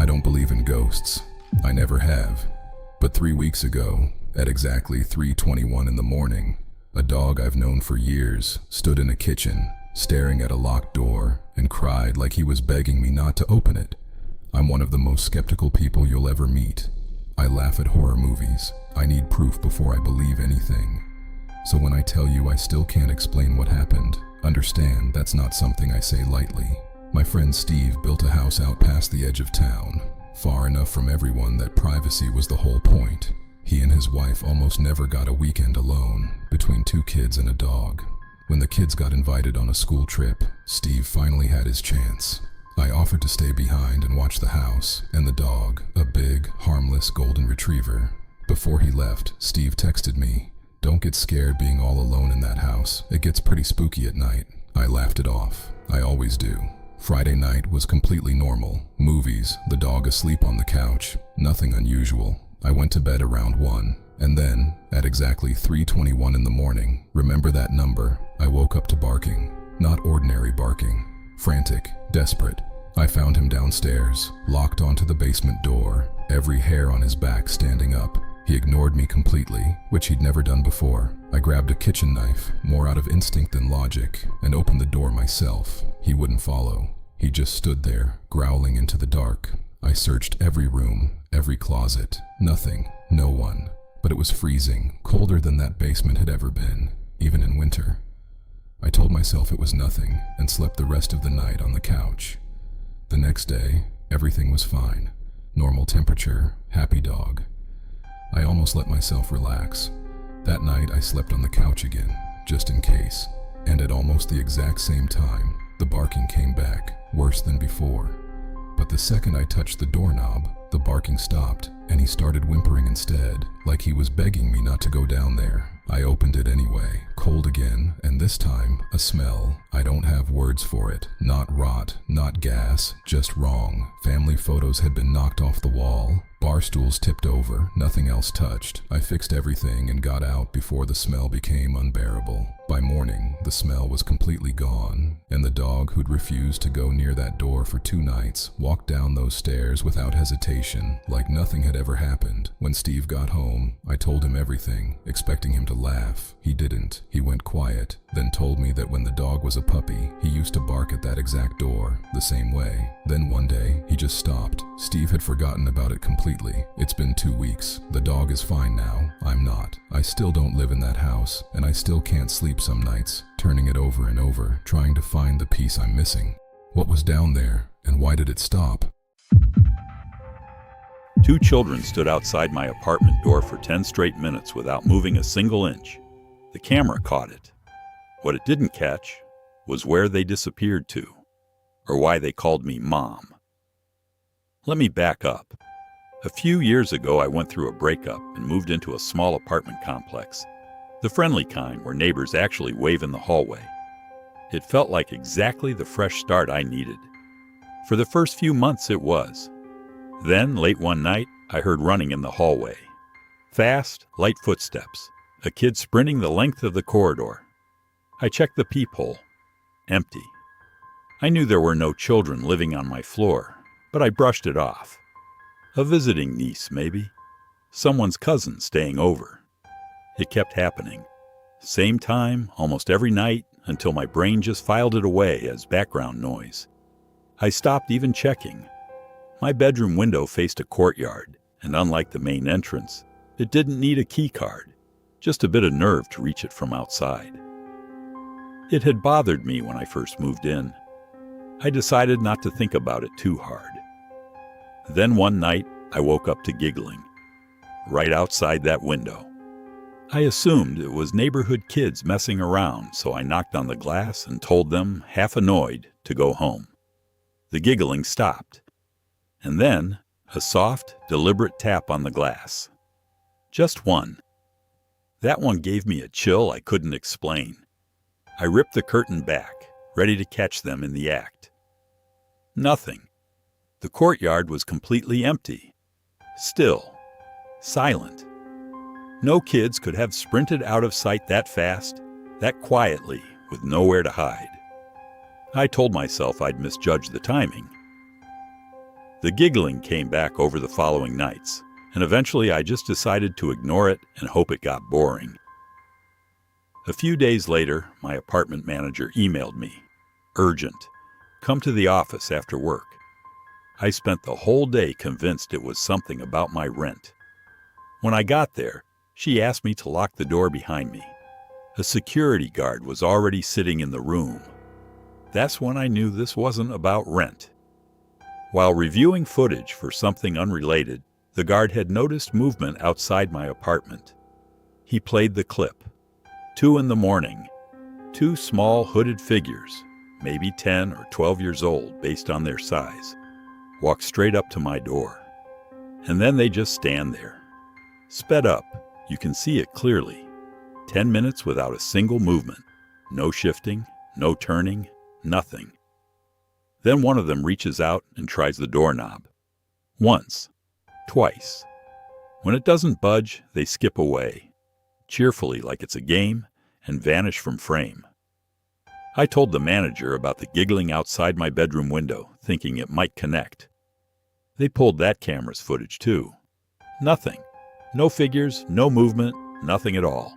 I don't believe in ghosts. I never have. But 3 weeks ago, at exactly 3:21 in the morning, a dog I've known for years stood in a kitchen, staring at a locked door, and cried like he was begging me not to open it. I'm one of the most skeptical people you'll ever meet. I laugh at horror movies. I need proof before I believe anything. So when I tell you I still can't explain what happened, understand that's not something I say lightly. My friend Steve built a house out past the edge of town, far enough from everyone that privacy was the whole point. He and his wife almost never got a weekend alone, between 2 kids and a dog. When the kids got invited on a school trip, Steve finally had his chance. I offered to stay behind and watch the house, and the dog, a big, harmless golden retriever. Before he left, Steve texted me, "Don't get scared being all alone in that house. It gets pretty spooky at night." I laughed it off. I always do. Friday night was completely normal. Movies, the dog asleep on the couch, nothing unusual. I went to bed around 1, and then, at exactly 3:21 in the morning, remember that number, I woke up to barking. Not ordinary barking. Frantic, desperate. I found him downstairs, locked onto the basement door, every hair on his back standing up. He ignored me completely, which he'd never done before. I grabbed a kitchen knife, more out of instinct than logic, and opened the door myself. He wouldn't follow. He just stood there, growling into the dark. I searched every room, every closet. Nothing. No one. But it was freezing, colder than that basement had ever been, even in winter. I told myself it was nothing, and slept the rest of the night on the couch. The next day, everything was fine. Normal temperature, happy dog. I almost let myself relax. That night I slept on the couch again, just in case. And at almost the exact same time, the barking came back, worse than before. But the second I touched the doorknob, the barking stopped, and he started whimpering instead, like he was begging me not to go down there. I opened it anyway, cold again, and this time, a smell. I don't have words for it. Not rot, not gas, just wrong. Family photos had been knocked off the wall. Bar stools tipped over, nothing else touched. I fixed everything and got out before the smell became unbearable. By morning, the smell was completely gone, and the dog who'd refused to go near that door for 2 nights walked down those stairs without hesitation, like nothing had ever happened. When Steve got home, I told him everything, expecting him to laugh. He didn't. He went quiet, then told me that when the dog was a puppy, he used to bark at that exact door, the same way. Then one day, he just stopped. Steve had forgotten about it completely. It's been 2 weeks. The dog is fine now. I'm not. I still don't live in that house, and I still can't sleep some nights, turning it over and over, trying to find the piece I'm missing. What was down there, and why did it stop? 2 children stood outside my apartment door for 10 straight minutes without moving a single inch. The camera caught it. What it didn't catch was where they disappeared to, or why they called me Mom. Let me back up. A few years ago, I went through a breakup and moved into a small apartment complex, the friendly kind where neighbors actually wave in the hallway. It felt like exactly the fresh start I needed. For the first few months, it was. Then, late one night, I heard running in the hallway. Fast, light footsteps, a kid sprinting the length of the corridor. I checked the peephole. Empty. I knew there were no children living on my floor, but I brushed it off. A visiting niece, maybe. Someone's cousin staying over. It kept happening. Same time, almost every night, until my brain just filed it away as background noise. I stopped even checking. My bedroom window faced a courtyard, and unlike the main entrance, it didn't need a key card, just a bit of nerve to reach it from outside. It had bothered me when I first moved in. I decided not to think about it too hard. Then one night, I woke up to giggling, right outside that window. I assumed it was neighborhood kids messing around, so I knocked on the glass and told them, half annoyed, to go home. The giggling stopped, and then a soft, deliberate tap on the glass. Just one. That one gave me a chill I couldn't explain. I ripped the curtain back, ready to catch them in the act. Nothing. The courtyard was completely empty. Still. Silent. No kids could have sprinted out of sight that fast, that quietly, with nowhere to hide. I told myself I'd misjudged the timing. The giggling came back over the following nights, and eventually I just decided to ignore it and hope it got boring. A few days later, my apartment manager emailed me. Urgent. Come to the office after work. I spent the whole day convinced it was something about my rent. When I got there, she asked me to lock the door behind me. A security guard was already sitting in the room. That's when I knew this wasn't about rent. While reviewing footage for something unrelated, the guard had noticed movement outside my apartment. He played the clip. 2 a.m, 2 small hooded figures, maybe 10 or 12 years old based on their size, walk straight up to my door. And then they just stand there. Sped up, you can see it clearly. 10 minutes without a single movement. No shifting, no turning, nothing. Then one of them reaches out and tries the doorknob. Once. Twice. When it doesn't budge, they skip away, cheerfully like it's a game, and vanish from frame. I told the manager about the giggling outside my bedroom window, thinking it might connect. They pulled that camera's footage too. Nothing. No figures, no movement, nothing at all.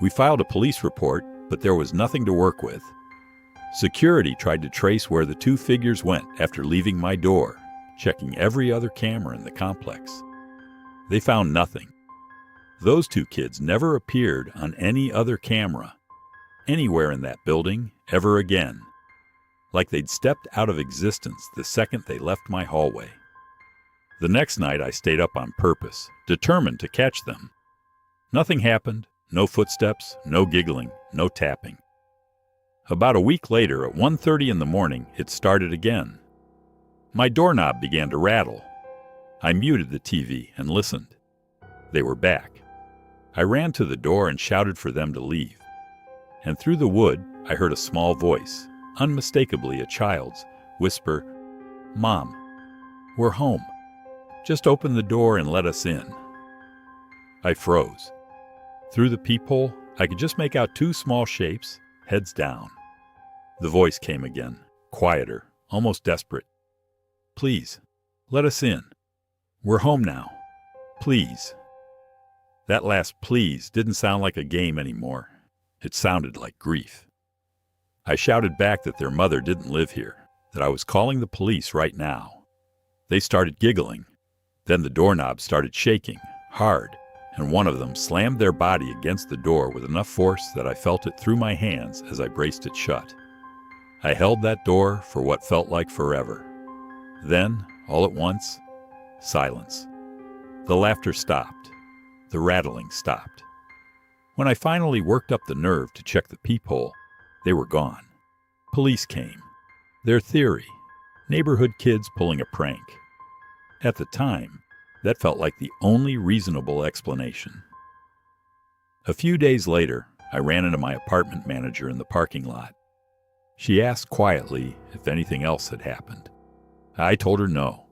We filed a police report, but there was nothing to work with. Security tried to trace where the 2 figures went after leaving my door, checking every other camera in the complex. They found nothing. Those 2 kids never appeared on any other camera, anywhere in that building, ever again. Like they'd stepped out of existence the second they left my hallway. The next night I stayed up on purpose, determined to catch them. Nothing happened, no footsteps, no giggling, no tapping. About a week later, at 1:30 a.m, it started again. My doorknob began to rattle. I muted the TV and listened. They were back. I ran to the door and shouted for them to leave. And through the wood, I heard a small voice, unmistakably a child's, whisper, "Mom, we're home. Just open the door and let us in." I froze. Through the peephole, I could just make out 2 small shapes, heads down. The voice came again, quieter, almost desperate. "Please, let us in. We're home now. Please." That last "please" didn't sound like a game anymore. It sounded like grief. I shouted back that their mother didn't live here, that I was calling the police right now. They started giggling. Then the doorknob started shaking, hard, and one of them slammed their body against the door with enough force that I felt it through my hands as I braced it shut. I held that door for what felt like forever. Then, all at once, silence. The laughter stopped. The rattling stopped. When I finally worked up the nerve to check the peephole, they were gone. Police came. Their theory: neighborhood kids pulling a prank. At the time, that felt like the only reasonable explanation. A few days later, I ran into my apartment manager in the parking lot. She asked quietly if anything else had happened. I told her no,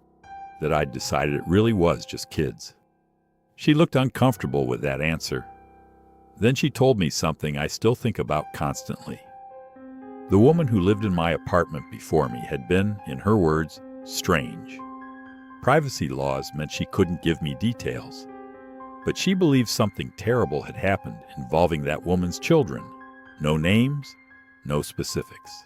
that I'd decided it really was just kids. She looked uncomfortable with that answer. Then she told me something I still think about constantly. The woman who lived in my apartment before me had been, in her words, strange. Privacy laws meant she couldn't give me details. But she believed something terrible had happened involving that woman's children. No names, no specifics.